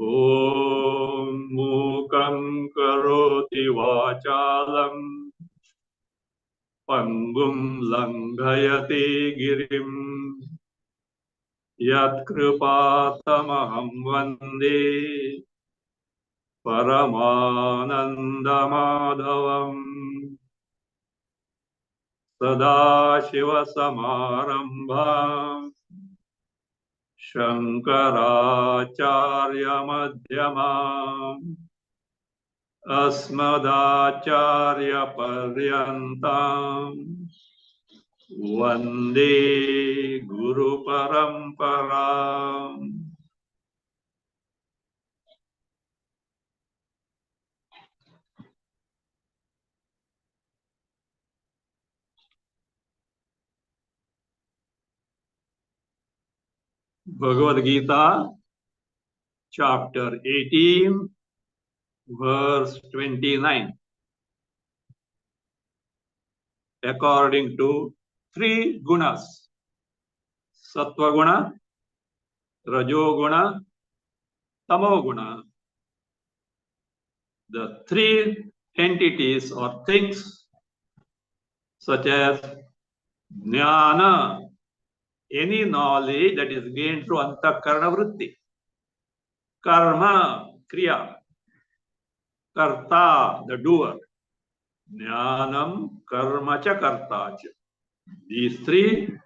ॐ मूकं करोति वाचालं पङ्गुं लङ्घयति गिरिं यत्कृपातमहं वन्दे परमानन्दमाधवम् सदाशिवसमारम्भाम् शङ्कराचार्यमध्यमाम् अस्मदाचार्यपर्यन्ताम् वन्दे गुरुपरम्पराम्। Bhagavad Gita, chapter 18, verse 29. According to three gunas, Sattva guna, Rajo guna, Tamo guna, the three entities or things such as jnana, any knowledge that is gained through antakarana vritti, karma, kriya, karta, the doer, jnanam, karma cha karta cha. These three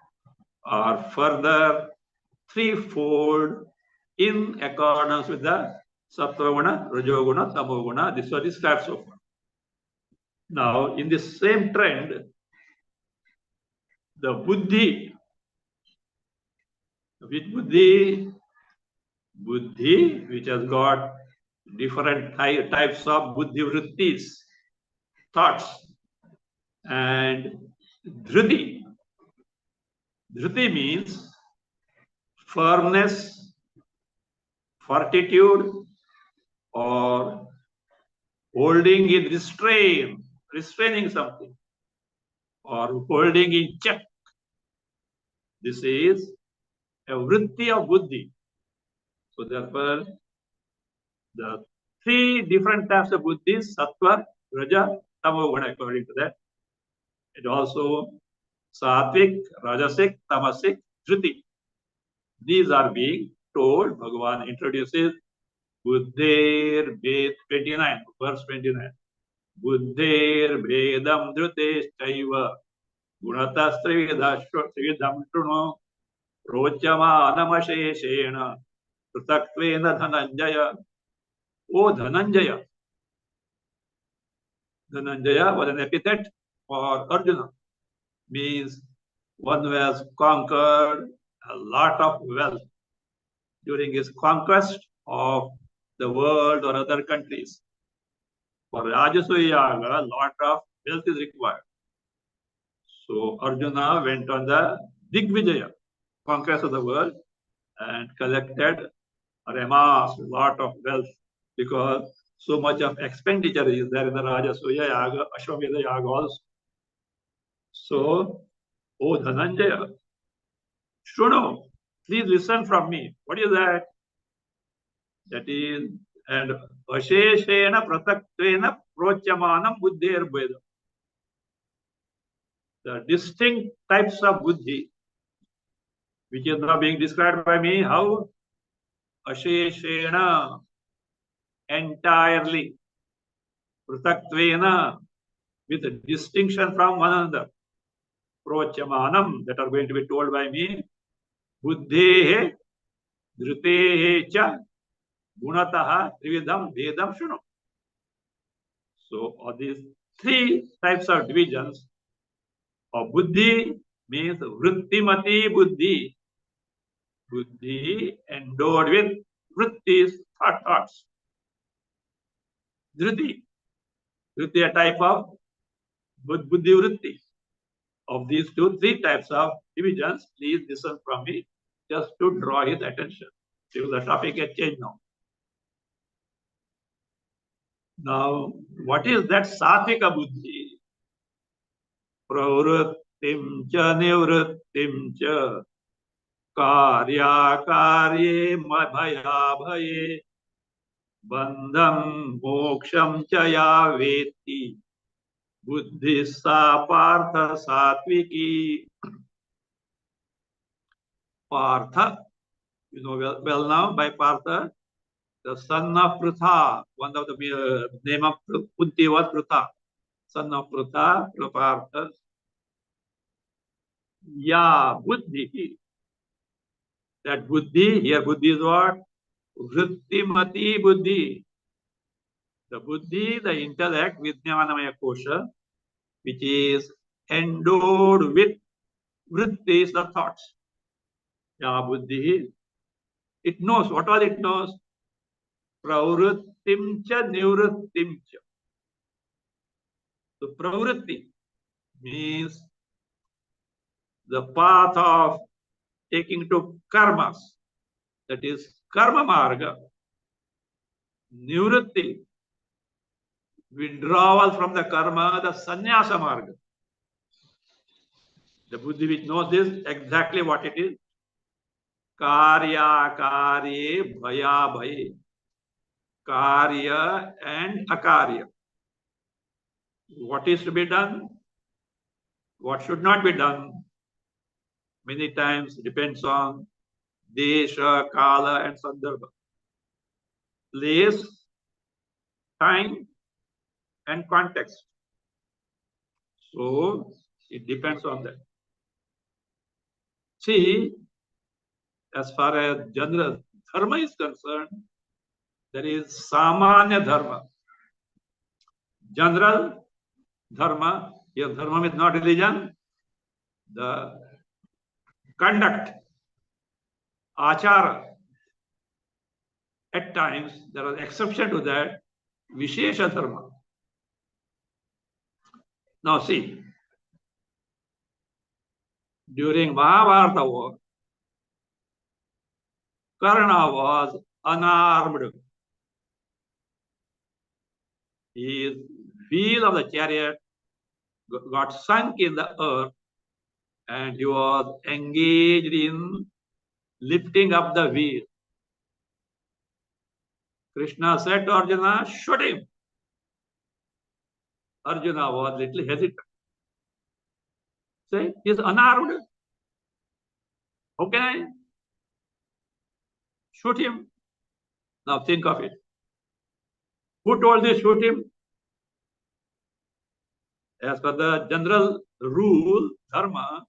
are further threefold in accordance with the sattva guna, rajo guna, tamo guna. This was described so far. Now, in this same trend, the buddhi, which buddhi? Buddhi, which has got different types of buddhi vrittis, thoughts, and dhriti. Dhriti means firmness, fortitude, or holding in restraint, restraining something, or holding in check. This is a vritti of buddhi. So therefore, the three different types of buddhis, sattva, raja, tamo guna, according to that. It also sattvic, rajasic, tamasic, dhriti. These are being told. Bhagavan introduces Buddhir Ved 29, verse 29. Buddhir Vedam Dhruteshchaiva Gunatastrividam Shruno Rochamanamasheshena Prutatvena Dhananjaya. O Dhananjaya. Dhananjaya was an epithet for Arjuna. Means one who has conquered a lot of wealth during his conquest of the world or other countries. For Rajasuya Yaga, a lot of wealth is required. So Arjuna went on the Digvijaya, conquest of the world, and collected or amassed a lot of wealth because so much of expenditure is there in the Rajasuya Yaga, Ashwamedha Yaga also. So, O Dhananjaya, Shruno, please listen from me. What is that? That is, and Asheshena Prataktena Prochamanam Buddhir Vedam. The distinct types of buddhi, which is now being described by me, how? Asheshena, entirely. Prataktena, with a distinction from one another. Prochamanam, that are going to be told by me. Buddhehe, dhrutehe cha, gunataha, trividam, vedam, shuno. So, of these three types of divisions of buddhi means vrittimati buddhi. Buddhi endowed with vrittis, thoughts. Dhriti. Dhriti, a type of buddhi vritti. Of these three types of divisions, please listen from me just to draw his attention. Because the topic has changed now. Now, what is that satvika buddhi? Pravrittim cha nivrittim cha karya karye bhaya bhaye Bandham moksham cha ya veti buddhi sa partha satviki. Partha, you know well now by Partha, the son of Prutha. One of the name of Kunti was Prutha, son of Prutha, Partha. Ya buddhi. That buddhi, here buddhi is what? Vrittimati buddhi. The buddhi, the intellect, Vijnanamaya kosha, which is endowed with vrittis, the thoughts. Ya buddhi. It knows. What all it knows? Pravrittim cha nivrittim cha. So pravritti means the path of taking to karmas. That is karma marga. Nivritti, withdrawal from the karma, the sannyasa marga. The buddhi which knows this, exactly what it is. Karya, karye, bhaya, bhaye. Karya and akarya. What is to be done? What should not be done? Many times depends on desha, kala and sandarbha. Place, time and context. So it depends on that. See, as far as general dharma is concerned, there is samanya dharma. General dharma, here dharma is not religion, the conduct, achara. At times, there are exception to that, vishesha dharma. Now see, during Mahabharata war, Karna was unarmed. His wheel of the chariot got sunk in the earth and he was engaged in lifting up the wheel. Krishna said to Arjuna, shoot him. Arjuna was little hesitant. Say, he is unarmed. How can I shoot him? Now think of it. Who told this shoot him? As per the general rule, dharma,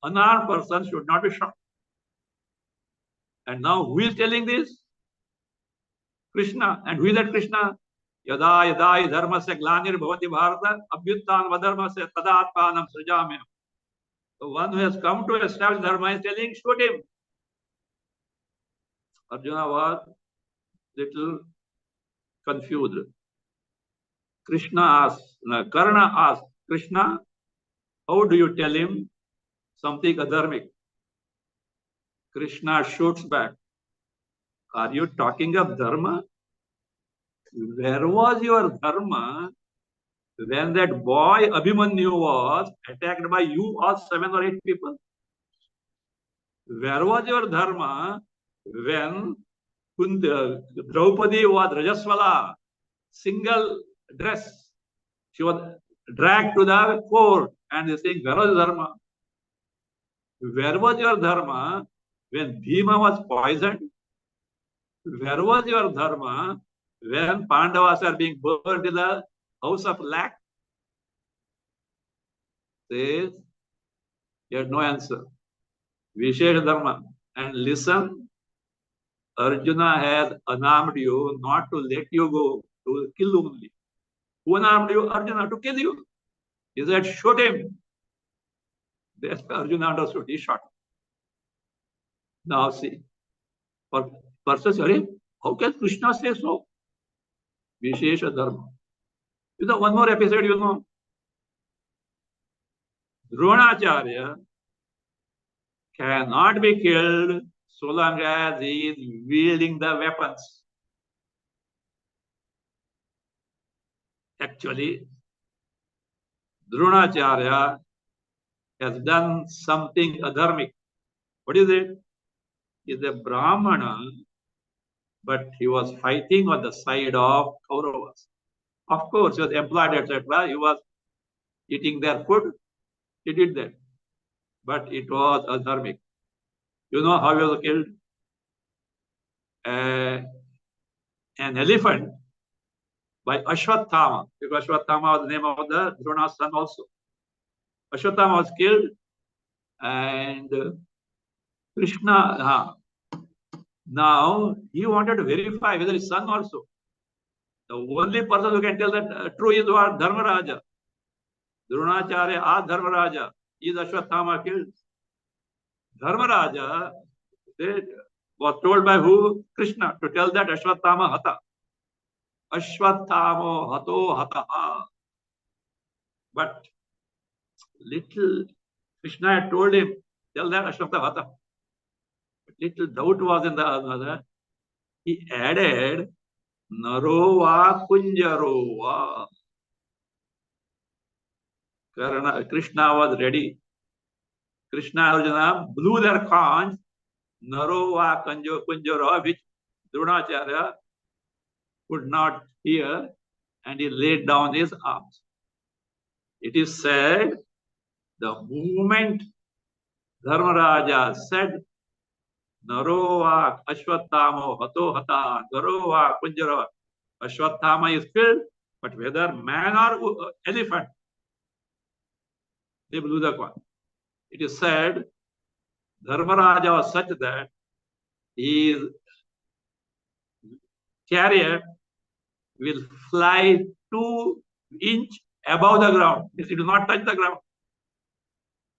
unarmed person should not be shot. And now who is telling this? Krishna. And who is that Krishna? Yada yada dharma se glanir bhavati bharata abhyuttan vadharma se tadatpanam srijamya. The one who has come to establish dharma is telling, shoot him. Arjuna was little confused. Karna asked, Krishna, how do you tell him something adharmic? Krishna shoots back. Are you talking of dharma? Where was your dharma when that boy Abhimanyu was attacked by you or 7 or 8 people? Where was your dharma when Draupadi was Rajaswala, single dress? She was dragged to the court and they saying, where was dharma? Where was your dharma when Bhima was poisoned? Where was your dharma when Pandavas are being burned in the house of lac? Says, you had no answer. Vishesha dharma. And listen, Arjuna has unarmed you not to let you go, to kill only. Who unarmed you? Arjuna, to kill you. He said, shoot him. That's why Arjuna understood. He shot him. Now see, for person, how can Krishna say so? Vishesha dharma. You know, one more episode, you know. Dronacharya cannot be killed so long as he is wielding the weapons. Actually, Dronacharya has done something adharmic. What is it? He is a Brahmana but he was fighting on the side of Kauravas. Of course, he was employed, etc. He was eating their food. He did that. But it was adharmic. You know how he was killed? An elephant by Ashwatthama, because Ashwatthama was the name of the Drona's son also. Ashwatthama was killed, and Krishna, now he wanted to verify whether his son also. The only person who can tell that true is what? Dharmaraja. Dronacharya asked Dharmaraja, is Ashwatthama killed? Dharmaraja was told by who? Krishna, to tell that Ashwatthama hata. Ashwatthamo hato hataha. But little Krishna had told him, tell that Ashwatthama hata. But little doubt was in the other. He added, Narova Kunjarova. Krishna was ready. Krishna and Arjuna blew their conch, Narova Kunjarova, which Dronacharya could not hear, and he laid down his arms. It is said, the moment Dharmaraja said, Narova Ashwatthamo hato hata, Narova Kunjarova, Ashwatthama is killed, but whether man or elephant, they blew the conch. It is said, Dharmaraja was such that his chariot will fly 2 inches above the ground. It will not touch the ground.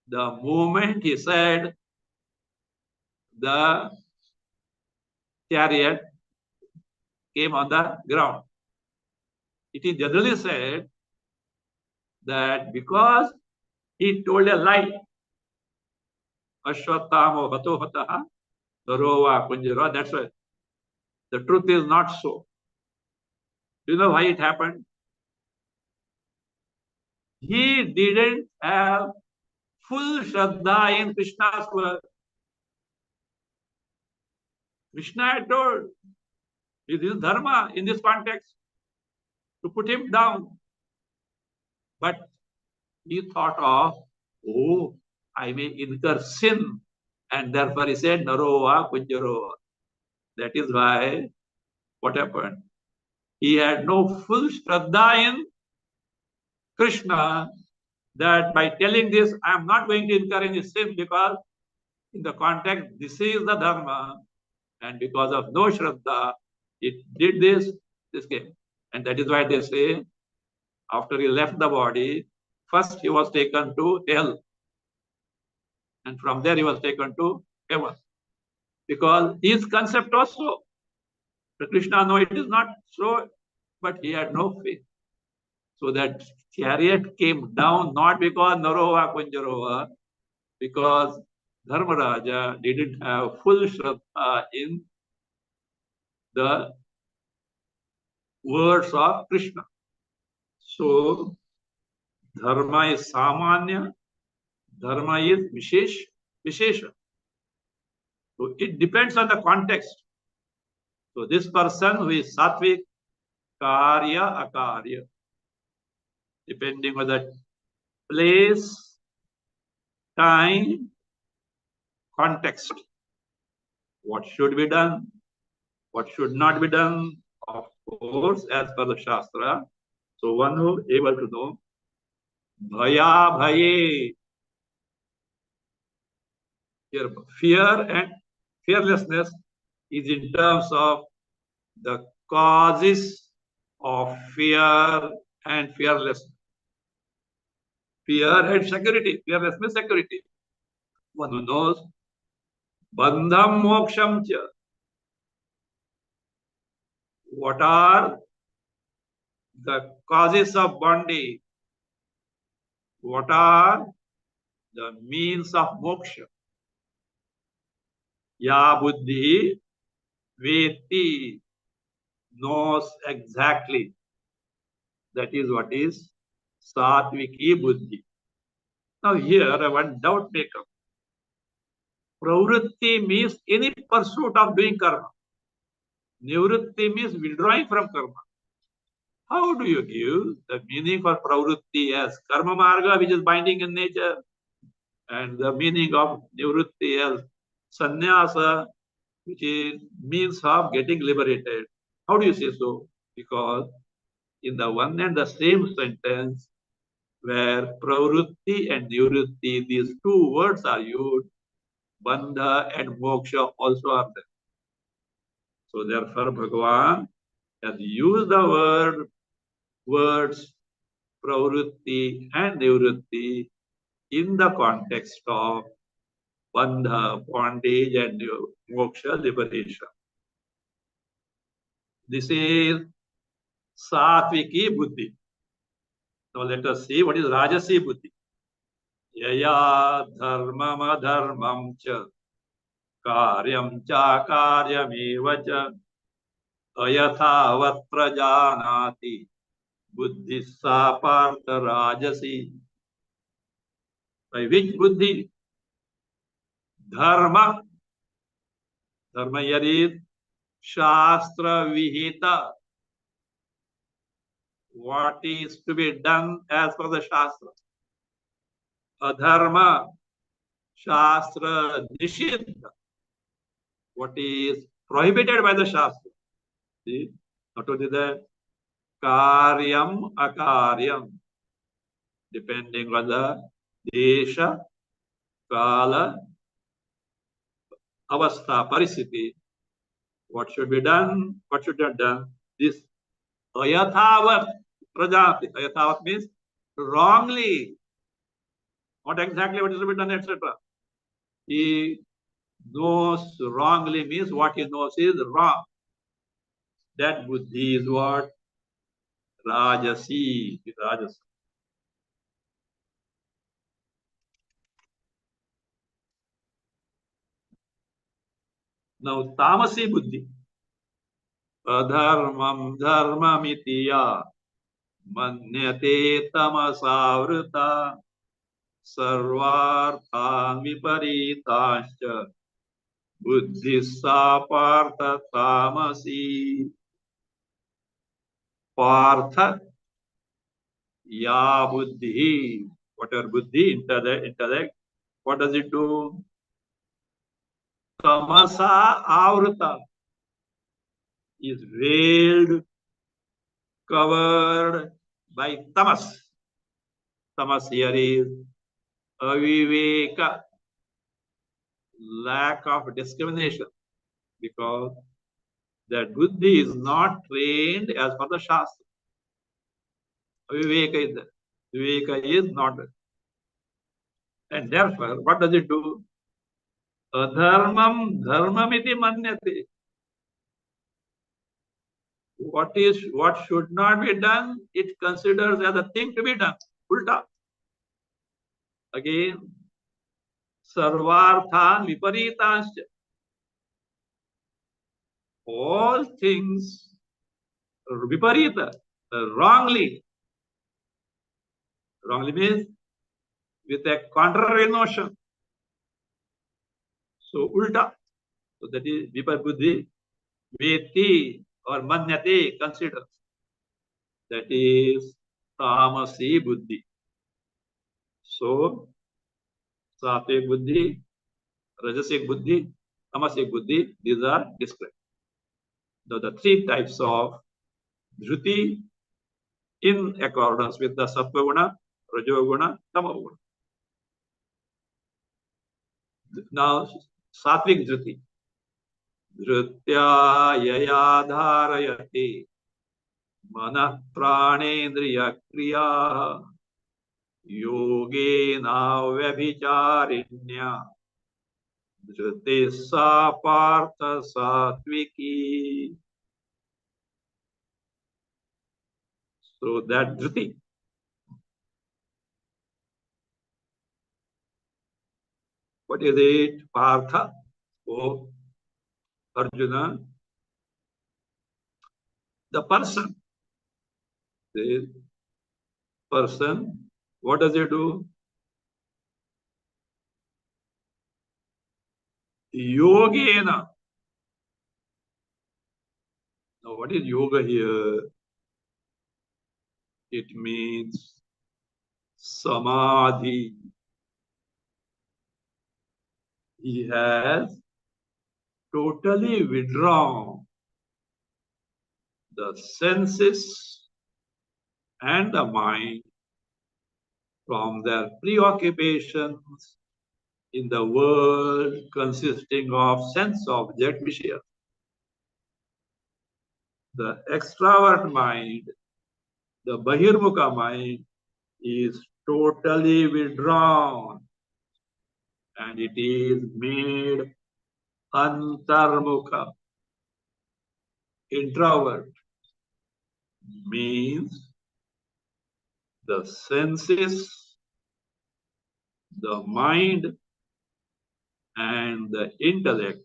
The moment he said, the chariot came on the ground. It is generally said that because he told a lie, Ashwatthamo hato hataha, Narova Kunjarova, that's why the truth is not so. Do you know why it happened? He didn't have full Shraddha in Krishna's word. Krishna had told, it is dharma in this context to put him down. But he thought of, oh, I may incur sin. And therefore he said, Narova Kunjarova. That is why, what happened? He had no full Shraddha in Krishna, that by telling this, I am not going to incur any sin, because in the context, this is the dharma. And because of no Shraddha, it did this came. And that is why they say, after he left the body, first he was taken to hell. And from there he was taken to heaven. Because his concept was so. Krishna, no, it is not so, but he had no faith. So that chariot came down not because Narova Kunjarova, because Dharmaraja didn't have full Shraddha in the words of Krishna. So, Dharma is Samanya, Dharma is Vishesha. So, it depends on the context. So, this person who is Sattvic, Karya, Akarya, depending on the place, time, context. What should be done? What should not be done? Of course, as per the Shastra. So one who is able to know, Bhaya Bhaye. Here, fear and fearlessness is in terms of the causes of fear and fearlessness. Fear and security. Fearlessness, security. One who knows, Bandham Moksham Cha. What are the causes of bondage? What are the means of moksha? Ya Buddhi Veti, knows exactly. That is what is Satviki Buddhi. Now here one doubt may come. Pravritti means any pursuit of doing karma. Nivritti means withdrawing from karma. How do you give the meaning for pravrutti as karma marga, which is binding in nature, and the meaning of nivritti as sannyasa, which is means of getting liberated? How do you say so? Because in the one and the same sentence, where pravrutti and nivritti, these two words are used, bandha and moksha also are there. So therefore, Bhagavan has used the words pravrutti and nivritti in the context of bandha, bondage, and moksha, liberation. This is satviki buddhi. Now let us see what is rajasi buddhi. Yaya dharmam adharmam cha karyam cha karyameva cha ayathavat prajanati buddhi sa partha rajasi. By which buddhi? Dharma. Dharma here is shastra vihita. What is to be done as per the shastra? Adharma, shastra nishidha. What is prohibited by the shastra? See, not only that, karyam akaryam, depending on the desha, kala, avastha, paristhiti. What should be done? What should not done? This ayathavat prajati. Ayathavat means wrongly, not exactly what is to be done, etc. He knows wrongly means what he knows is wrong. That buddhi is what? Rajasi. Rajasi. Now, tamasi buddhi. Adharmam dharmamitiya manyate tamasavrita sarvarthan viparitascha buddhi sa partha tamasi. Partha ya buddhi. Whatever buddhi, intellect, what does it do? Tamasa avrita is veiled, covered by tamas. Tamas here is aviveka, lack of discrimination, because that buddhi is not trained as per the shastra. Aviveka is there. Viveka is not there. And therefore, what does it do? Adharmam dharmamiti manyate. What should not be done, it considers as a thing to be done. Ulta. Again, sarvarthan viparitascha. All things viparita, wrongly. Wrongly means with a contrary notion. So ulta. So that is vipar buddhi. Veti or manyate considers. That is tamasi buddhi. So sattvic buddhi, rajasic buddhi, tamasic buddhi, these are described. The three types of dhruti in accordance with the sattva guna, rajoguna, tamoguna. Now, sattvic dhruti. Dhrutya yaya dharayati manah pranendriya kriya yogena vyabhicharinya dhruti sa partha sattviki. So that dhruti, what is it? Partha. Oh, Arjuna, the person. The person, what does he do? Yogena. Now, what is yoga here? It means samadhi. He has totally withdrawn the senses and the mind from their preoccupations in the world consisting of sense object Vishaya. The extrovert mind, the Bahirmukha mind, is totally withdrawn and it is made Antarmukha. Introvert means the senses, the mind, and the intellect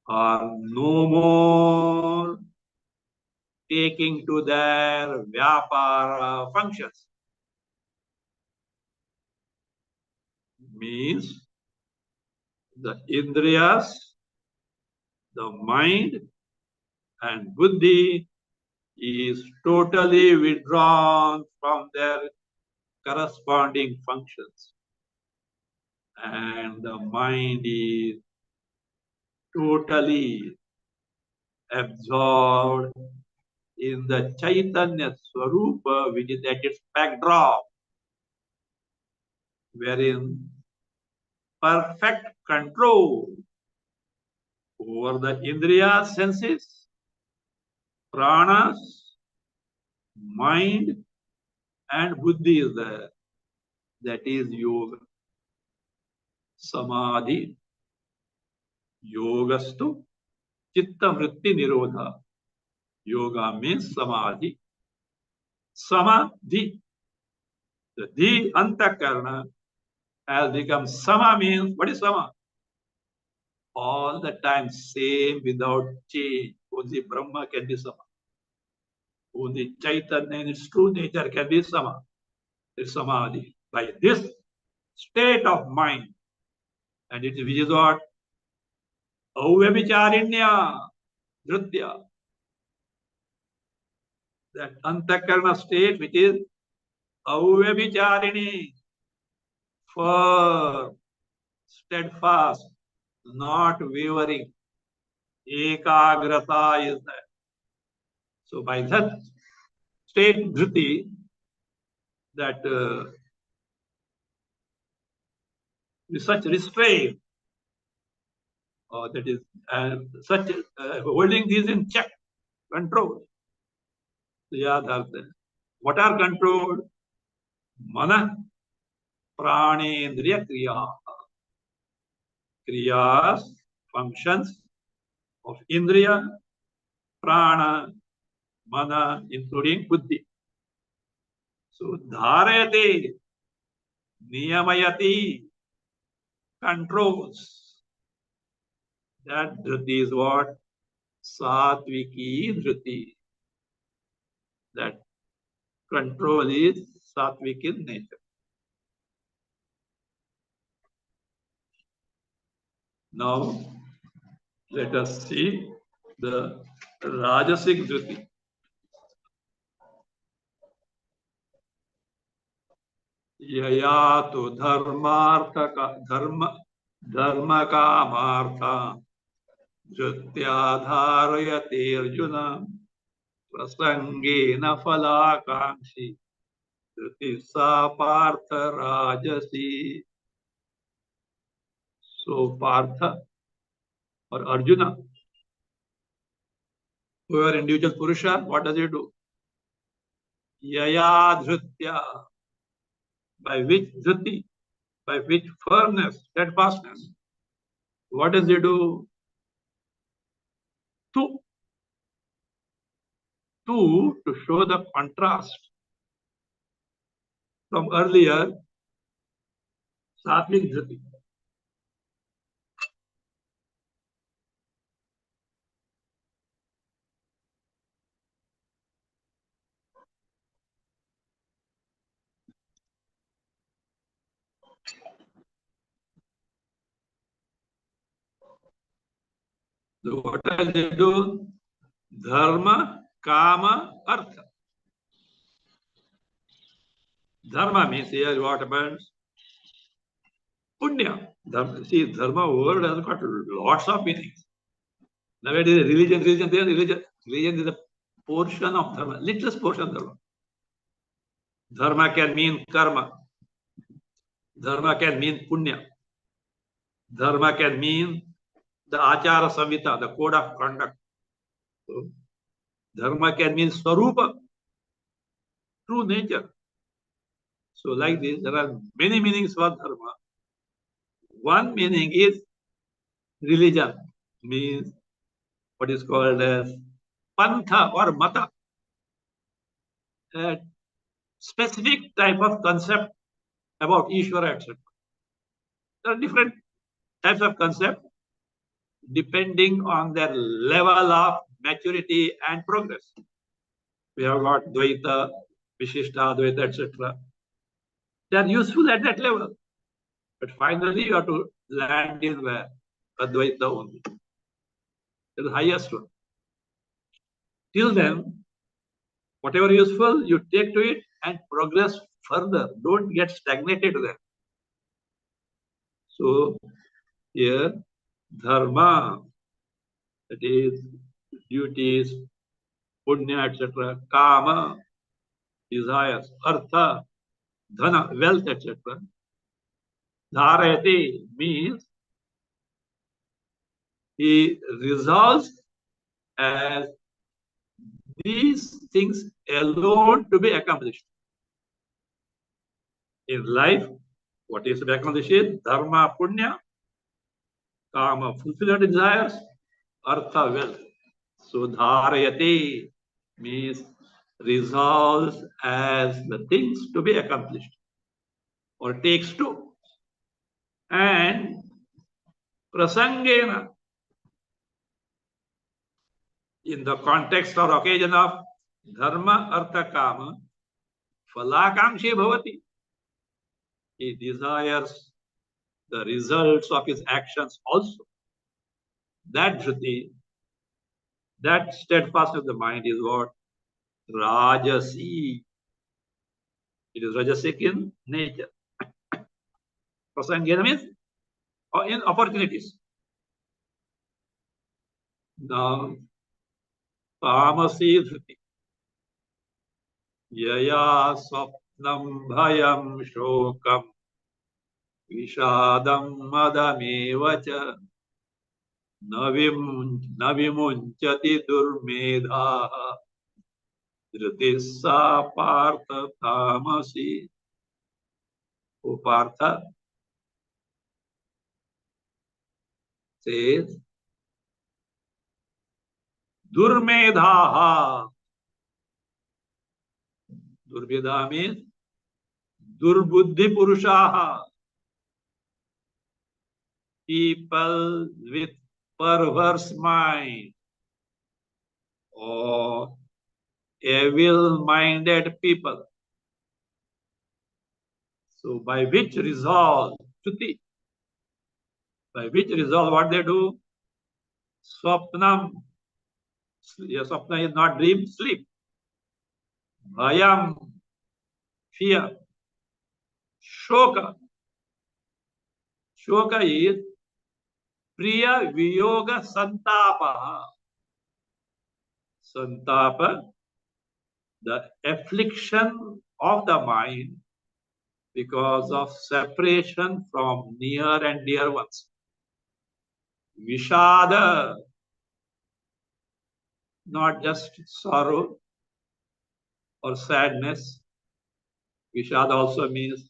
are no more taking to their vyapara functions. Means the indriyas, the mind, and buddhi is totally withdrawn from their corresponding functions. And the mind is totally absorbed in the Chaitanya Swarupa, which is at its backdrop, wherein perfect control over the Indriya senses, pranas, mind, and buddhi is there. That is yoga. Samadhi. Yogastu chitta vritti nirodha. Yoga means samadhi. Samadhi. The di antakarna has become sama means, what is sama? All the time same without change. Only Brahma can be sama. Only Chaitanya in its true nature can be sama. It's samadhi. By this state of mind, and it which is what? Avyabhicharinya dhrutya. That antakarna state which is avyabhicharini, firm, steadfast, not wavering. Ekagrata is that. So by that state dhruti, that with such restraint, or that is such holding these in check, control. What are controlled? Mana, pranendriya kriya. Kriyas, functions of indriya, prana, mana, including buddhi. So dharayate, niyamayati, controls. That dhriti is what? Satviki dhriti. That control is sattvic in nature. Now, let us see the Rajasic dhriti. Yaya tu dharma kamartha dhrityadharayate arjuna prasangena phalakankshi dhriti sa partha rajasi. So Partha or Arjuna, whoever individual Purusha, what does he do? Yaya dhrutya. By which dhriti? By which firmness, steadfastness? What does he do? To show the contrast from earlier Sattvic dhriti. So what does he do? Dharma, Kama, Artha. Dharma means here what happens? Punya. See, Dharma word has got lots of meanings. Nowadays, religion is a portion of Dharma, littlest portion of Dharma. Dharma can mean karma. Dharma can mean punya. Dharma can mean the achara samhita, the code of conduct. So, dharma can mean swarupa, true nature. So like this, there are many meanings for dharma. One meaning is religion, means what is called as pantha or mata, a specific type of concept about Ishvara, etc. There are different types of concept depending on their level of maturity and progress. We have got Dvaita, Vishishta, Advaita, etc. They are useful at that level. But finally, you have to land in where? Advaita only. The highest one. Till then, whatever useful, you take to it and progress further. Don't get stagnated there. So, here, dharma, that is, duties, punya, etc., kama, desires, artha, dhana, wealth, etc. Dharayate means he resolves as these things alone to be accomplished. In life, what is to be accomplished is dharma, punya, kama, fulfill desires, artha, wealth. So dharayate means resolves as the things to be accomplished or takes to. And prasangena, in the context or occasion of dharma, artha, kama, phalakamshi bhavati. He desires the results of his actions also. That dhruti, that steadfastness of the mind is what? Rajasi. It is rajasic in nature. Prasangena means in opportunities. Now, tamasi dhruti. Yaya swapnam bhayam shokam vishadam madamevacha navimunchati durmedha dhrutissa partha tamasi. O Partha says, Durmedha. Durmedha means Durbuddhi Purushaha. People with perverse mind or evil-minded people. So by which resolve, Chuti, by which resolve what they do? Swapnam. Yes, swapna is not dream, sleep. Bhayam, fear. Shoka. Shoka is Priya Viyoga Santapa. Santapa, the affliction of the mind because of separation from near and dear ones. Vishada, not just sorrow or sadness. Vishada also means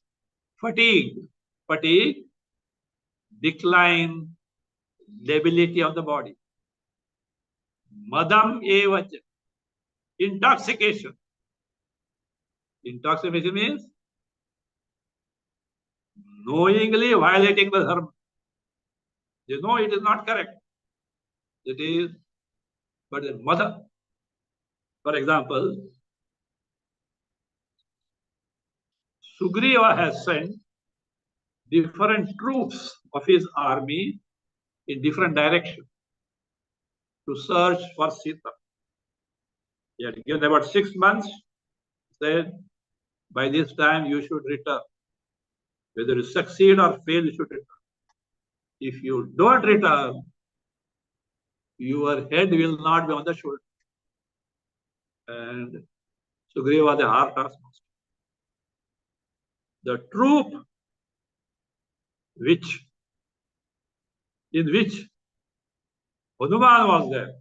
fatigue. Fatigue, decline, debility of the body. Madam evacha, intoxication. Intoxication means knowingly violating the dharma. You know it is not correct. It is, but the mother, for example, Sugriva has sent different troops of his army in different directions to search for Sita. He had given about 6 months, said, by this time you should return. Whether you succeed or fail, you should return. If you don't return, your head will not be on the shoulder. And Sugriva was a hard taskmaster. The troop in which Hanuman was there,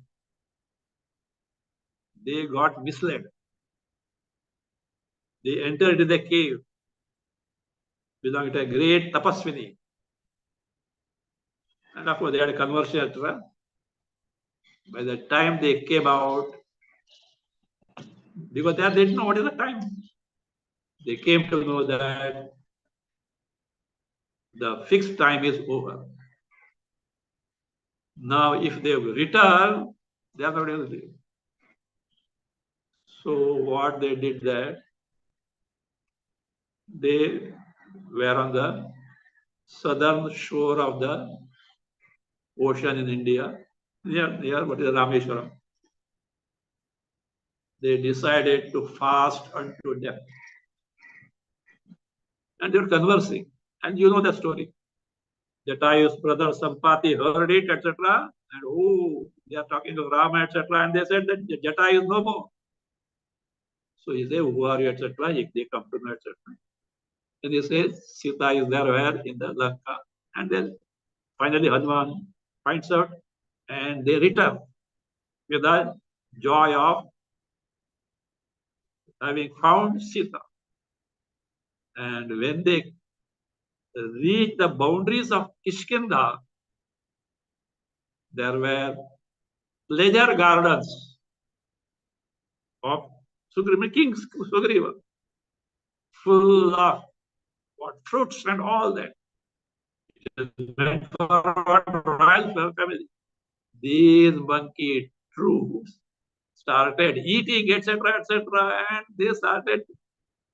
they got misled. They entered in the cave belonging to a great tapaswini. And of course, they had a conversation, etc. By the time they came out, because they didn't know what is the time, they came to know that the fixed time is over. Now, if they return, they are not able to leave. So, what they did that, they were on the southern shore of the ocean in India, near what is Rameshwaram. They decided to fast unto death. And they were conversing. And you know the story. Jatayu's brother Sampati heard it, etc. And oh, they are talking of Rama, etc. And they said that Jatayu is no more. So he said, who are you, etc. They come to know, etc. And he says, Sita is there where? In the Lanka. And then finally Hanuman finds out and they return with the joy of having found Sita. And when they reach the boundaries of Kishkinda, there were pleasure gardens of Sugriva, King Sugriva, full of what fruits and all that. It is meant for royal family. These monkey troops started eating, etc., etc., and they started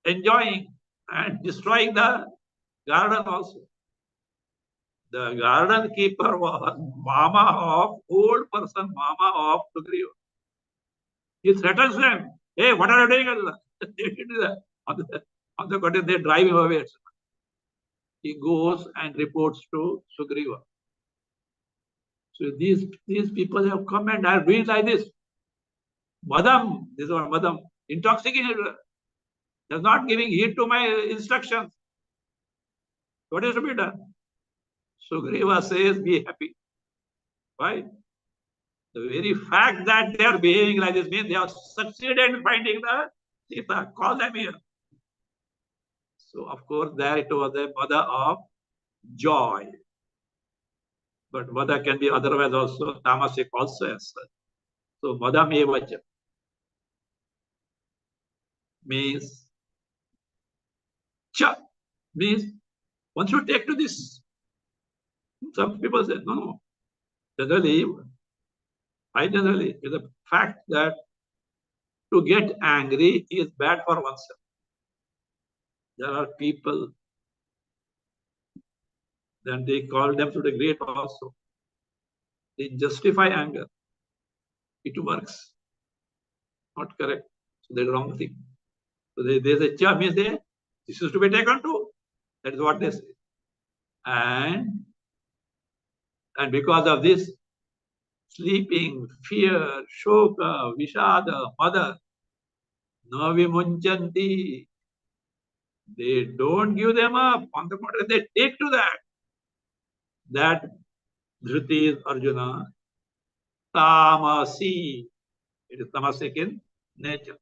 enjoying and destroying the garden also. The garden keeper was Mama of old person, Mama of Sugriva. He threatens them. Hey, what are you doing? They do that. On the contrary, they drive him away. He goes and reports to Sugriva. So these people have come and are doing like this. Madam, this is what Madam, intoxicated. Does not giving heed to my instructions. What is to be done? Sugriva says, be happy. Why? The very fact that they are behaving like this means they have succeeded in finding the Sita. Call them here. So, of course, there it was a mother of joy. But mother can be otherwise also, tamasic also as such. So, madam evacha means cha means one should take to this. Some people say, no. Generally, the fact that to get angry is bad for oneself. There are people, then they call them to the great also. They justify anger. It works. Not correct. So that's the wrong thing. So they say, cha means this is to be taken to. That is what they say. And because of this, sleeping, fear, shoka, vishada, mother, navi munchanti, they don't give them up. On the contrary, they take to that. That Dhruti is Arjuna, tamasi. It is tamasic in nature.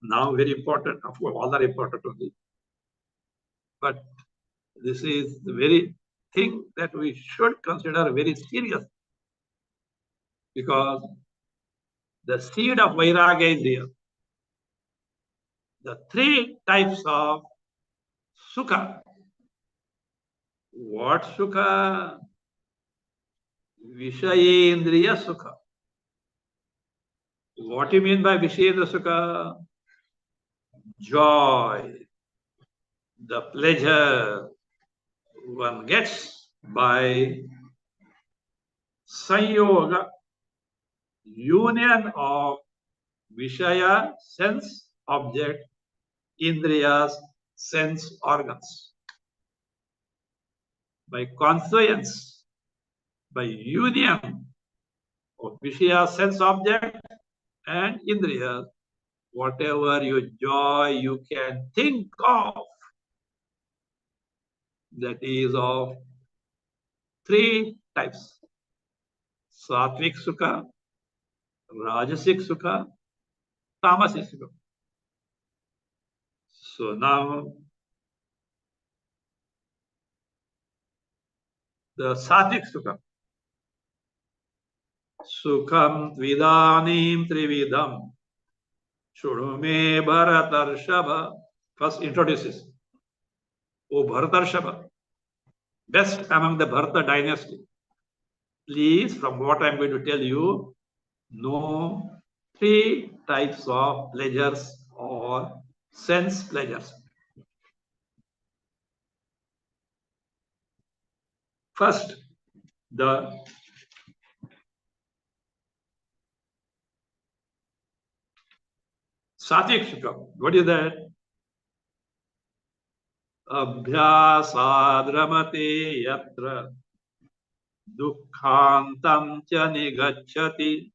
Now, very important, of course, all are important only. But this is the very thing that we should consider very serious. Because the seed of Vairagya is here. The three types of sukha. What sukha? Vishayendriya sukha. What do you mean by Vishayendriya sukha? Joy, the pleasure one gets by Sanyoga, union of Vishaya, sense object, Indriyas, sense organs. By conscience, by union of Vishaya, sense object, and Indriyas, whatever you joy you can think of, that is of three types: Sattvic Sukha, Rajasic Sukha, Tamasic Sukha. So now the Sattvic Sukha. Sukham Vidanim Trividam. Shurume Bharatarshava. First introduces. O Bharatarshava, best among the Bharata dynasty. Please, from what I'm going to tell you, know three types of pleasures or sense pleasures. First, the Sattvic Sukha. What is that? Abhyasadramate yatra dukkhantam cha nigacchati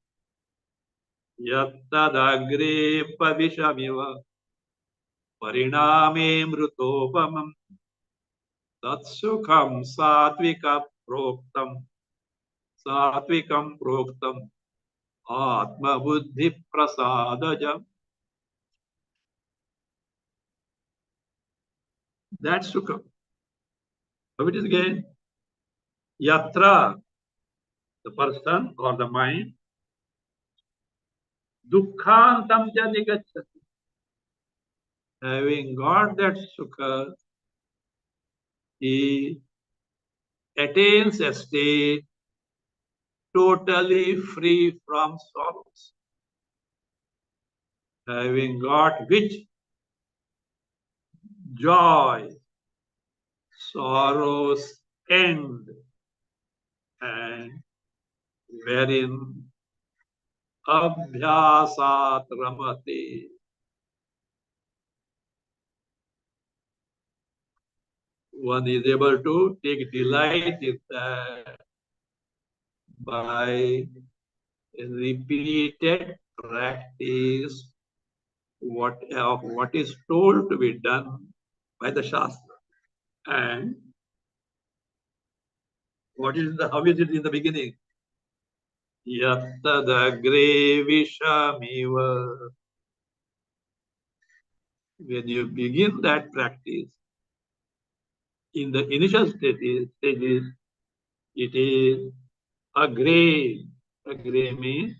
yattadagre pavishamiva pariname mrutopamam tatsukham sattvika proktam sattvikam proktam atma buddhi prasadajam. That's sukha. How it is again? Yatra, the person or the mind, dukkhantam cha nigacchati. Having got that sukha, he attains a state totally free from sorrows. Having got which joy, sorrows end, and wherein abhyasat ramate. One is able to take delight in that by repeated practice of what is told to be done by the Shastra. And how is it in the beginning? Yattadagre vishamiva. When you begin that practice, in the initial stages, it is agre. Agre means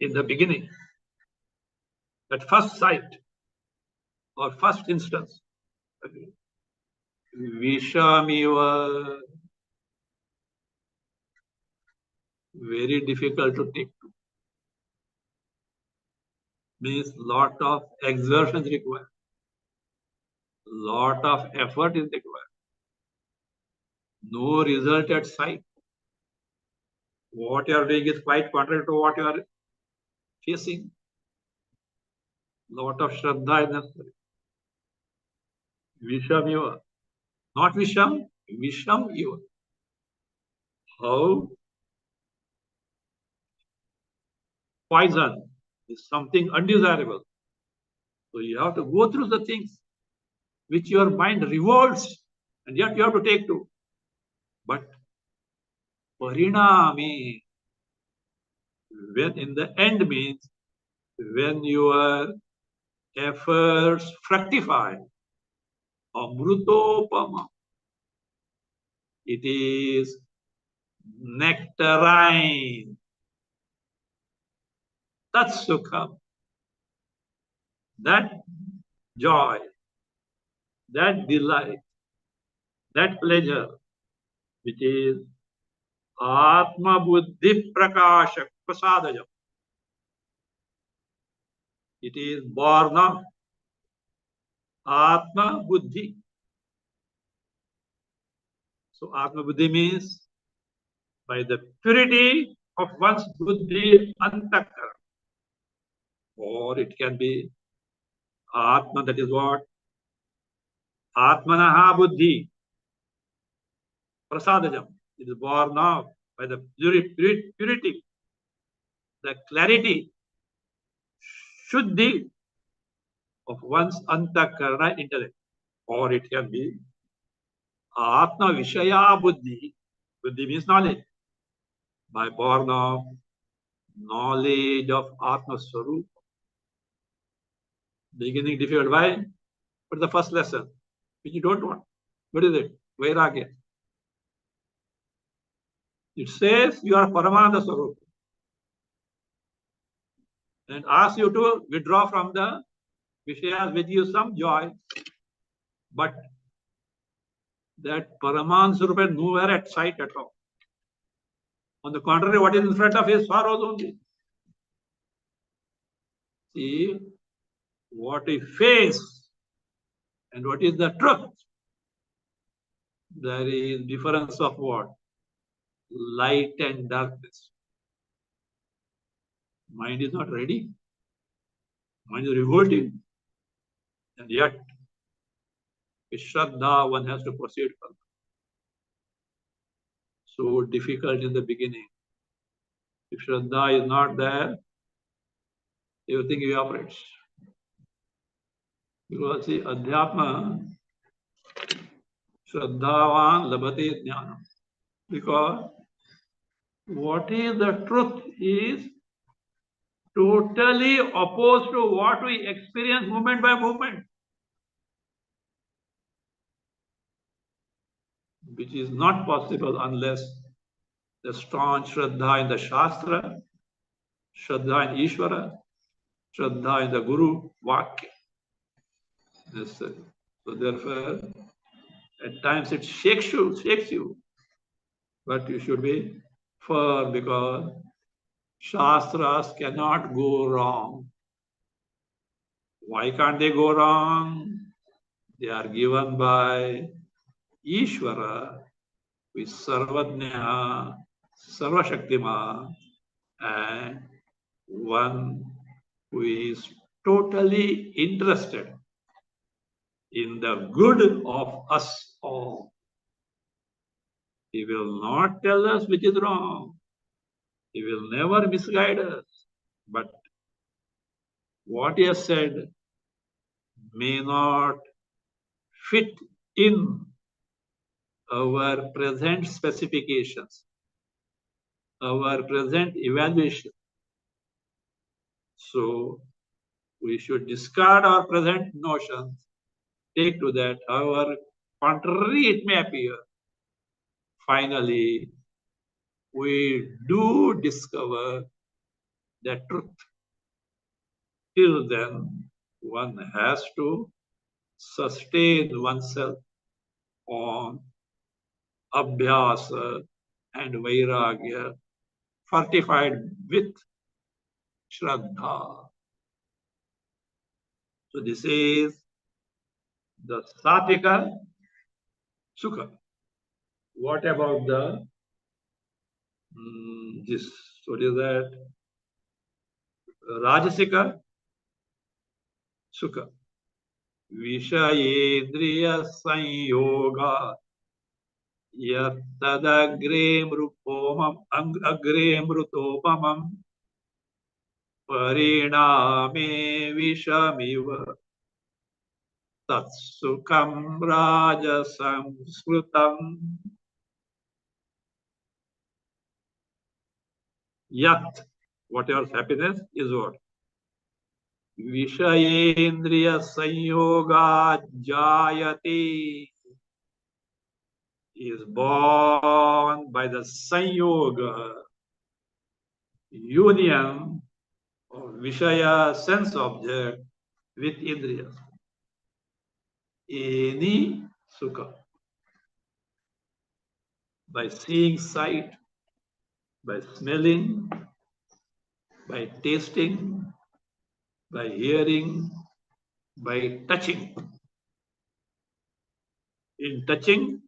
in the beginning, at first sight or first instance. Vishamiva, very difficult to take to. Means lot of exertion is required. Lot of effort is required. No result at sight. What you are doing is quite contrary to what you are facing. Lot of Shraddha is necessary. Vishamiva. Not Visham, Visham Eva. How poison is something undesirable. So you have to go through the things which your mind revolts, and yet you have to take to. But parinami, when in the end means when your efforts fructify, amrutopama, it is nectarine. That's sukham. That joy, that delight, that pleasure, which is Atma Buddhi Prakasha Prasadaya. It is born of Atma Buddhi. So Atma Buddhi means by the purity of one's Buddhi Antakara. Or it can be Atma, that is what? Atmanaha Buddhi. Prasadajam. It is born of by the purity, the clarity, Shuddhi of one's Antakarana intellect. Or it can be Atma Vishaya Buddhi. Buddhi means knowledge. By born of knowledge of Atma Swarup. Beginning difficult. Why? But the first lesson, which you don't want. What is it? Vairagya. It says you are Paramananda Swarup and asks you to withdraw from the Vishayas with you some joy. But that Paramananda Swarup is nowhere at sight at all. On the contrary, what is in front of his sorrows only. See, what we face and what is the truth. There is difference of what? Light and darkness. Mind is not ready. Mind is revolting. And yet, with Shraddha, one has to proceed further. So difficult in the beginning. If Shraddha is not there, everything evaporates. Because see, Adhyatma, Shraddhavan labhate jnana. Because what is the truth is totally opposed to what we experience moment by moment, which is not possible unless the strong Shraddha in the Shastra, Shraddha in Ishvara, Shraddha in the Guru, Vakya. Necessary. So therefore, at times it shakes you, but you should be firm because Shastras cannot go wrong. Why can't they go wrong? They are given by Ishvara, who is Sarvajna, Sarvashaktima, and one who is totally interested in the good of us all. He will not tell us which is wrong. He will never misguide us. But what he has said may not fit in our present specifications, our present evaluation. So we should discard our present notions, take to that, however contrary it may appear. Finally, we do discover the truth. Till then, one has to sustain oneself on abhyasa and vairagya, fortified with Shraddha. So this is the Satvika Sukha. What about the this? What is that? Rajasika Sukha. Vishayendriya Sanyoga Yattadagre Mrutopamam Pariname Vishamiva Tatsukam Rajasam Skrutam Yat, whatever happiness is what? Vishayendriya Sanyoga Jayati is born by the Sanyoga, union of Vishaya sense object with Indriyas. Any Sukha. By seeing sight, by smelling, by tasting, by hearing, by touching. In touching,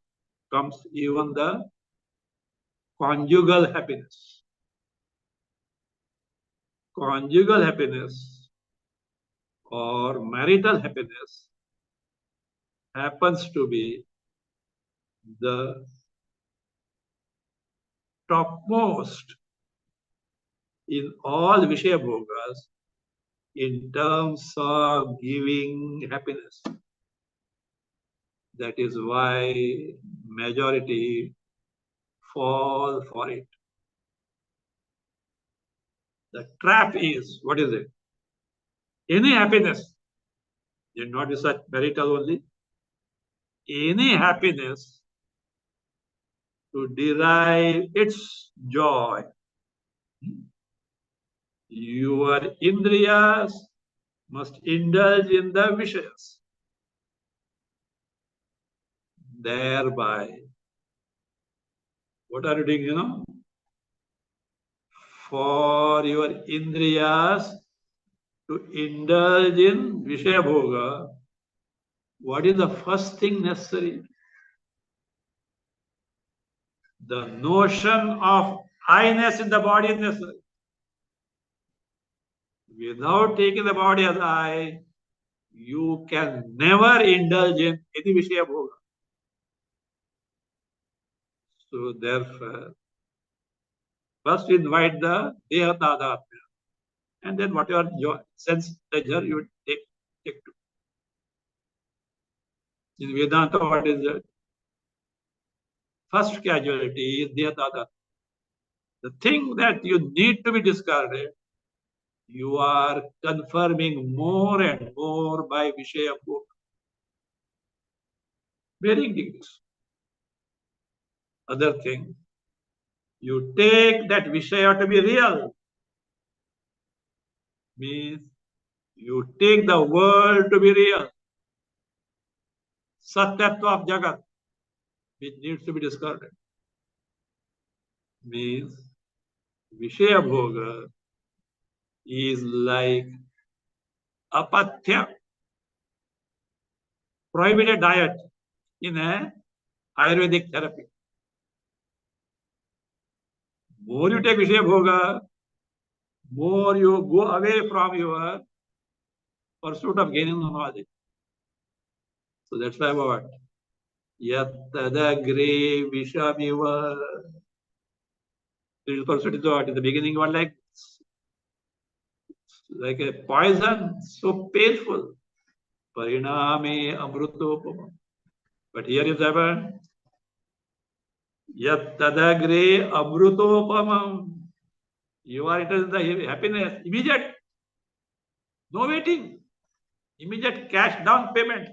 comes even the conjugal happiness. Conjugal happiness or marital happiness happens to be the topmost in all Vishaya Bhogas in terms of giving happiness. That is why majority fall for it. The trap is, what is it? Any happiness, it not be such marital only. Any happiness to derive its joy, your indriyas must indulge in the vishayas. Thereby, what are you doing, For your indriyas to indulge in Vishaya Bhoga, what is the first thing necessary? The notion of I-ness in the body is necessary. Without taking the body as I, you can never indulge in any Vishaya Bhoga. So therefore, first invite the Deha Tadatmya, and then whatever your sense pleasure you take to. In Vedanta, what is that? First casualty is Deha Tadatmya. The thing that you need to be discarded, you are confirming more and more by Vishaya Bhoga. Varying degrees. Other thing, you take that Vishaya to be real. Means you take the world to be real. Satyatva of Jagat, which needs to be discarded. Means Vishaya Bhoga is like apatya, prohibited diet in a Ayurvedic therapy. More you take Vishaya Bhoga, more you go away from your pursuit of gaining knowledge. So that's why what? Yattadagre Vishamiva. Spiritual pursuit is what? In the beginning, what like a poison, so painful. Pariname Amrutopama. But here is happened. Yattadagre Amrutopamam. You are interested in the happiness, immediate, no waiting, immediate cash down payment.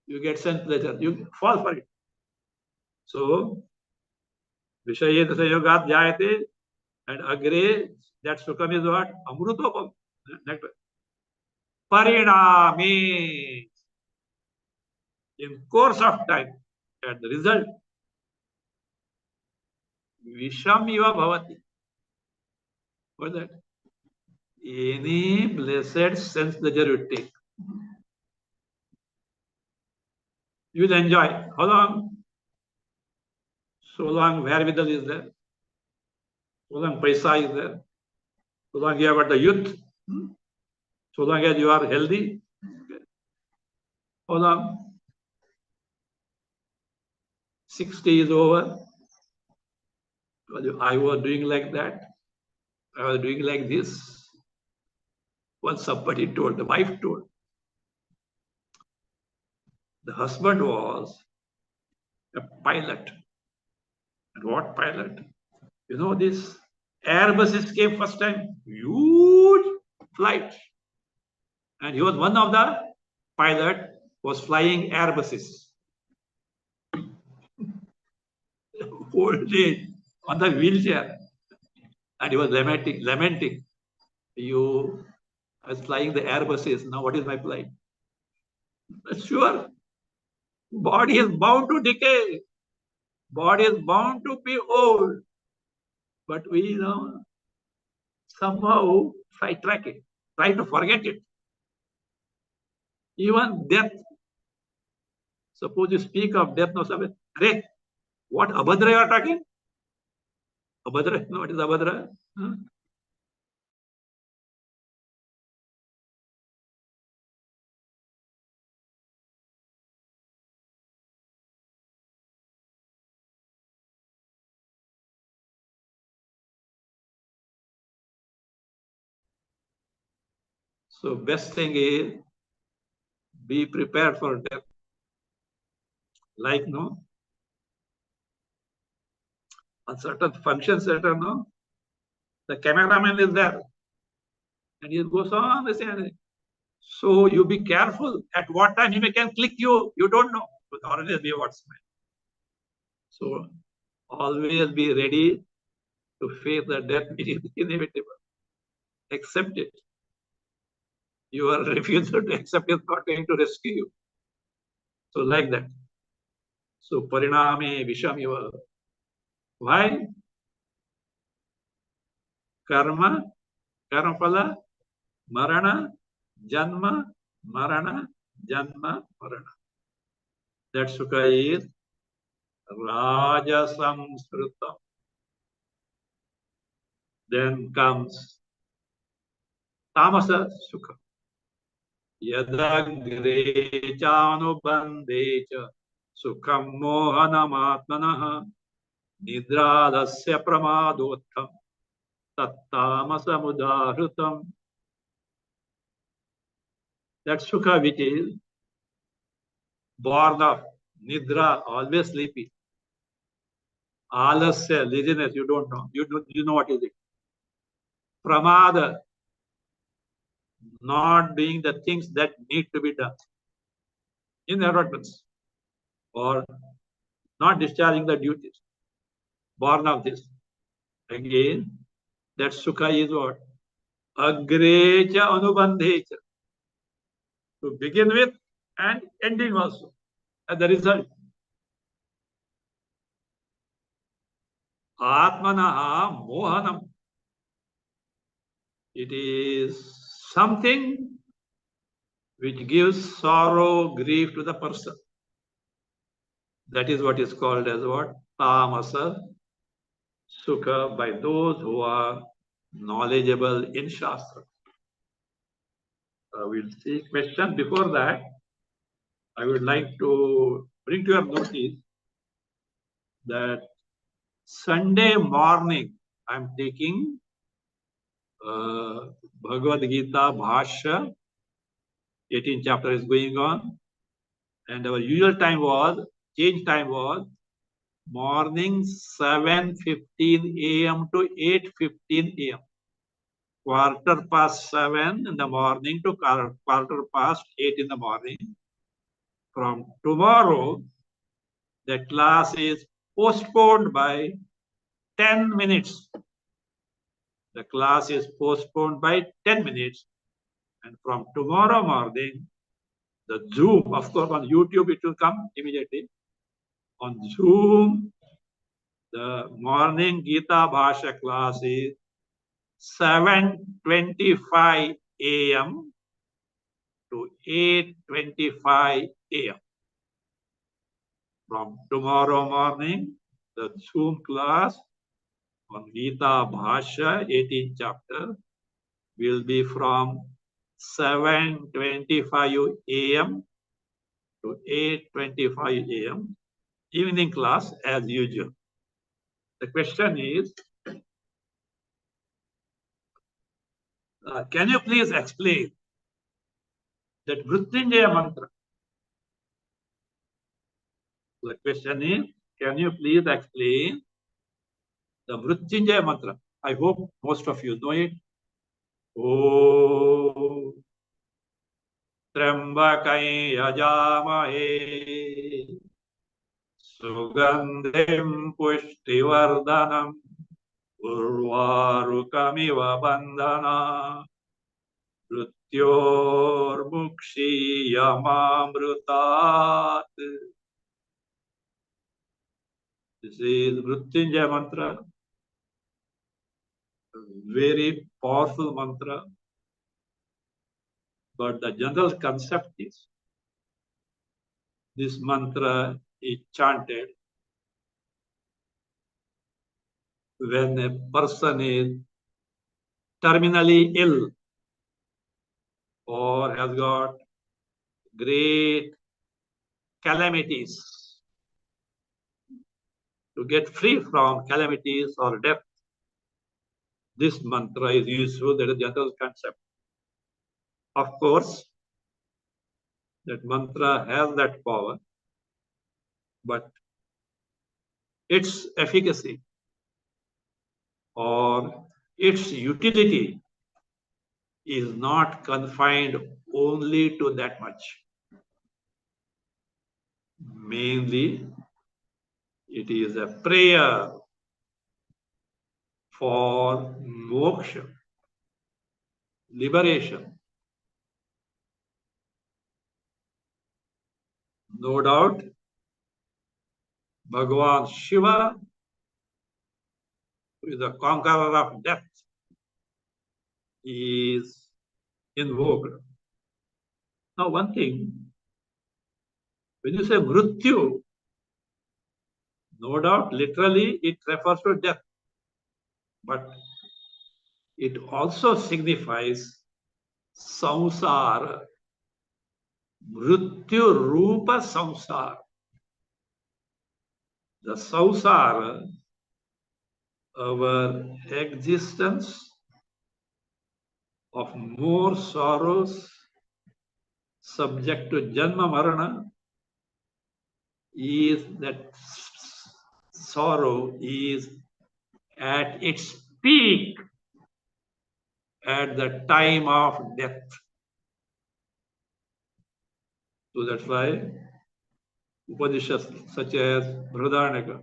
You get sense pleasure, you fall for it. So, Vishayet Sayogat Jayate and Agre, that Sukham is what? Amrutopam. Parinami. In course of time, at the result, Visham Iva Bhavati. What is that? Any blessed sense pleasure you take, you will enjoy. How long? So long wherewithal is there. So long paisa is there. So long you have got the youth. So long as you are healthy. How long? 60 is over. I was doing like that. I was doing like this. Once somebody told, the wife told. The husband was a pilot. And what pilot? You know, this Airbuses came first time, huge flight. And he was one of the pilot was flying Airbuses. Old age on the wheelchair. And he was lamenting. I was flying the Airbuses. Now what is my flight? Sure. Body is bound to decay. Body is bound to be old. But we somehow sidetrack it, try to forget it. Even death. Suppose you speak of death, no, somebody, Hey, what Abhadra you are talking? Abhadra, no, what is Abhadra? Huh? So best thing is be prepared for death. Like no, on certain functions, no, the cameraman is there, and he goes on the same. So you be careful. At what time he can click you, you don't know. But always be what's mine. So always be ready to face the death. It is inevitable. Accept it. Your refusal to accept is not going to rescue you. So like that. So pariname vishamiva. Why? Karma, karmapala, marana, janma, marana, janma, marana. That sukha is rajasamskrita. Then comes tamasa sukha. Yadagre chanubandhe cha sukham mohanamaatmanah nidralasya pramadotham tattamasa mudahrutam. That sukha which is born of nidra, always sleepy. Alasya, laziness, you don't know. You know what is it. Pramada, not doing the things that need to be done. Inadvertence. Or not discharging the duties. Born of this. Again, that sukha is what? Agrecha anubandhecha. To begin with and ending also. And the result. Atmanaha mohanam. It is something which gives sorrow, grief to the person. That is what is called as what? Tamasa sukha by those who are knowledgeable in Shastra. We'll see question. Before that, I would like to bring to your notice that Sunday morning I'm taking Bhagavad Gita Bhashya, 18th chapter is going on, and our usual time was, change time was morning 7:15 a.m. to 8:15 a.m. Quarter past 7 in the morning to quarter past 8 in the morning. From tomorrow, the class is postponed by 10 minutes. The class is postponed by 10 minutes. And from tomorrow morning, the Zoom, of course, on YouTube, it will come immediately. On Zoom, the morning Gita Bhashya class is 7:25 a.m. to 8:25 a.m. From tomorrow morning, the Zoom class on Gita Bhashya, 18th chapter, will be from 7:25 a.m. to 8:25 a.m. Evening class as usual. The question is, can you please explain that Mrityunjaya mantra? The question is, can you please explain the Mrityunjaya mantra? I hope most of you know it. Om Trambakay Yajamahe Sugandhim Pushtivardhanam Urvarukamiva Bandhana Mrityormukshiyamamrutat. This is Mrityunjaya mantra. Very powerful mantra. But the general concept is This mantra is chanted when a person is terminally ill or has got great calamities. To get free from calamities or death, this mantra is useful. That is the general concept. Of course, that mantra has that power, but its efficacy or its utility is not confined only to that much. Mainly, it is a prayer for moksha, liberation. No doubt, Bhagwan Shiva, who is the conqueror of death, is invoked. Now, one thing, when you say mrityu, no doubt, literally, it refers to death, but it also signifies samsara, mrityu rupa samsara. The samsara, our existence of more sorrows, subject to janma marana, is that sorrow is at its peak at the time of death. So that's why Upanishads such as Brihadaranyaka,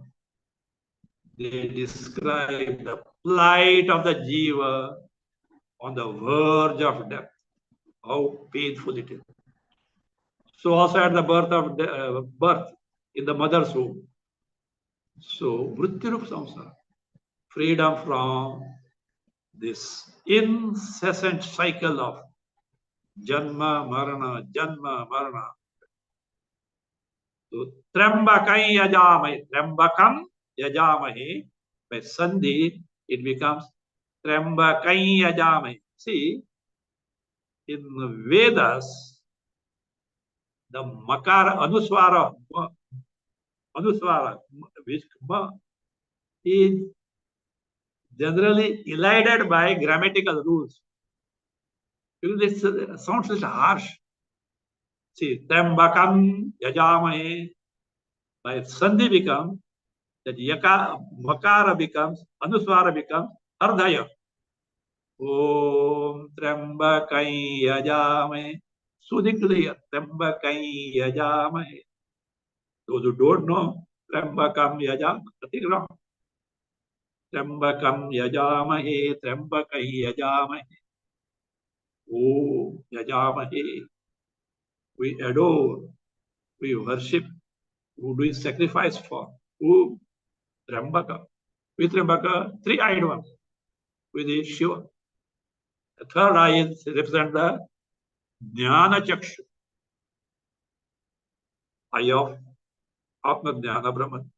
they describe the plight of the jiva on the verge of death, how painful it is. So also at the birth in the mother's womb. So Mrityu Samsara, freedom from this incessant cycle of Janma Marana. So Trambakam Yajamahe, by Sandhi, it becomes Trambakam Yajamahe. See, in the Vedas, the Makara Anuswara, which is generally elided by grammatical rules. Because this sounds a little harsh. See, Trambakam Yajamahe, by Sandhi becomes, that Makara becomes, Anuswara becomes Ardhaya. Om Trambakam Yajamahe. Soothing to the ear. Trambakam Yajamahe. Those who don't know, Trambakam Yajamahe, nothing wrong. Trambakam Yajamahe, Trambakam Yajamahe. Oh, Yajamahe. We adore, we worship, we do sacrifice for. Who? Trambaka. With Trambaka, three-eyed one. With the Shiva. The third eye represents the Jnana Chakshu. Eye of Atma Jnana Brahman.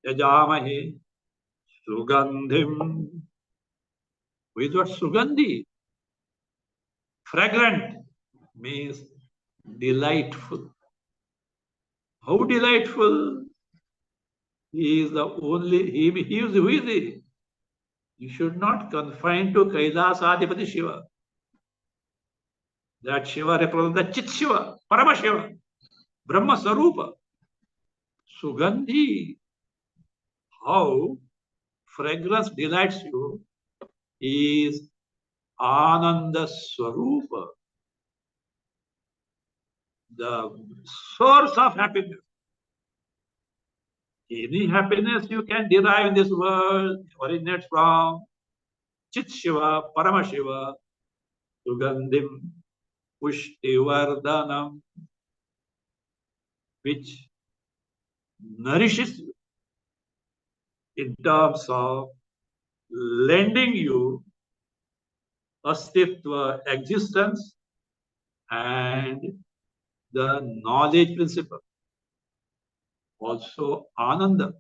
Yajamahe. Sugandhim. With what Sugandhi? Fragrant means delightful. How delightful? He is the only, he is who is he? You should not confine to Kailasadipati Shiva. That Shiva represents the Chit Shiva, Parama Shiva, Brahma Sarupa. Sugandhi, how fragrance delights you, is Ananda Swarupa, the source of happiness. Any happiness you can derive in this world originates from Chit Shiva, Parama Shiva, Sugandhim, Pushtivardhanam, which nourishes you in terms of lending you astitva, existence, and the knowledge principle. also Ananda.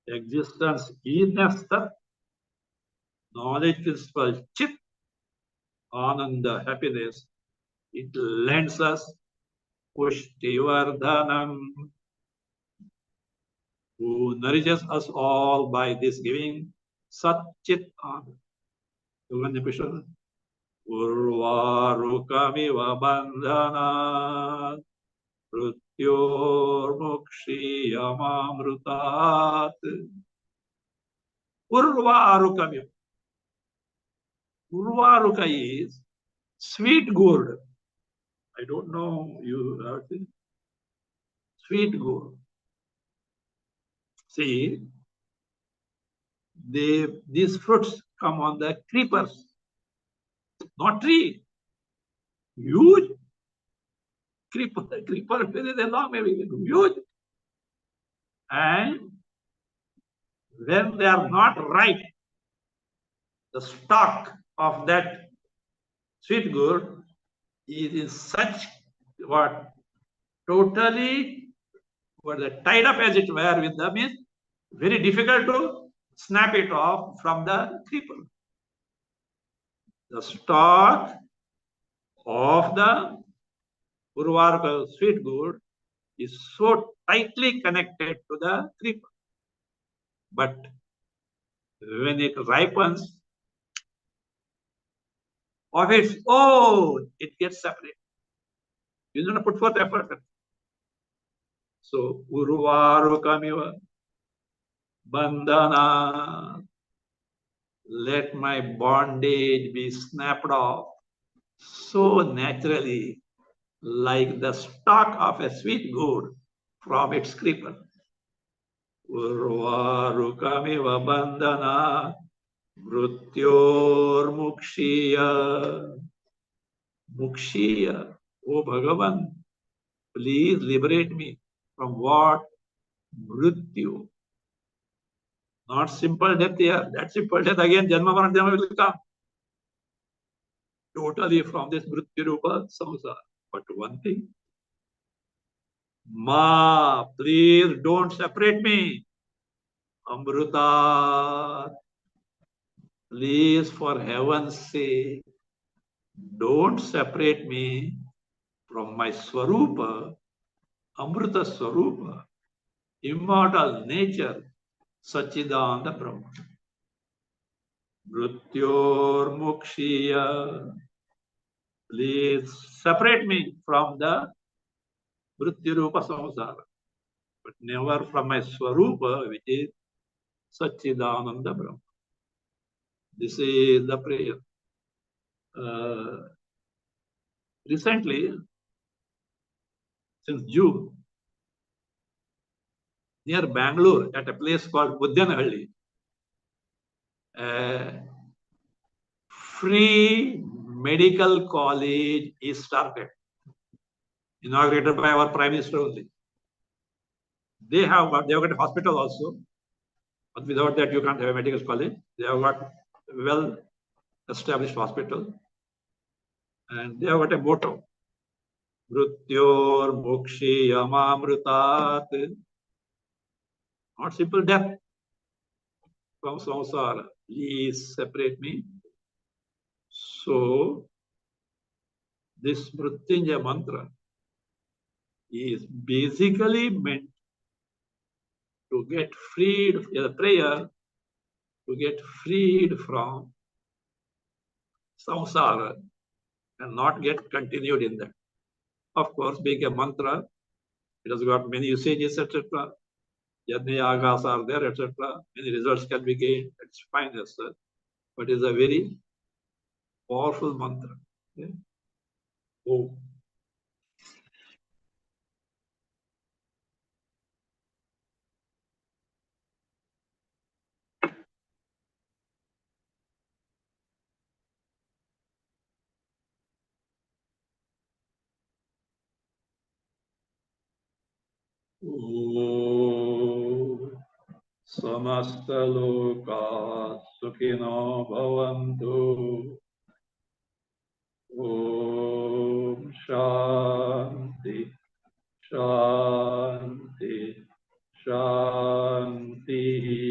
Existence is Sat. Knowledge principle Chit, Ananda, happiness. It lends us Pushtivardhanam, who nourishes us all by this giving Sat Chit Ananda. Urvarukamiva bandhanat mrutyurmukshiyamamrutat. Urvarukamiva. Urvaruka is sweet gourd. I don't know you have seen sweet gourd. See, these fruits come on the creepers, not tree. Huge creeper is long, maybe huge. And when they are not ripe, the stalk of that sweet gourd is in such what totally tied up as it were with them is very difficult to snap it off from the creeper. The stalk of the Urvaruka sweet gourd is so tightly connected to the creeper. But when it ripens, of its own, it gets separated. You don't put forth effort. So, Urvarukamiva bandhana, let my bondage be snapped off so naturally, like the stalk of a sweet gourd from its creeper. Urvarukamiva bandhana mrutyor mukshiya. Mukshiya, O Bhagavan, please liberate me from what? Mrityu. Not simple death here. That simple death again, Janma Mara Janma will come. Totally from this Mrityu Rupa Samsara. But one thing, Ma, please don't separate me. Amruta, please for heaven's sake, don't separate me from my Swarupa, Amruta Swarupa, immortal nature, Sachidananda Brahma. Mrityor Mukshiya, please separate me from the Mrityu Rupa Samsara, but never from my Swarupa, which is Sachidananda Brahma. This is the prayer. Recently, since June, near Bangalore, at a place called Budhyanahalli, free medical college is started, inaugurated by our Prime Minister only. They have got a hospital also, but without that you can't have a medical college. They have got well-established hospital, and they have got a motto: Mrityor Mukshi Yamamrutat. Not simple death from samsara. Please separate me. So this Mrityunjaya mantra is basically meant to get freed, a prayer to get freed from samsara and not get continued in that. Of course, being a mantra, it has got many usages, etc. Yajna yagas are there, etc. Many results can be gained. It's fine, yes, sir. But it's a very powerful mantra. Okay? Oh. Samasta loka sukhino bhavantu. Om Shanti Shanti. Shanti.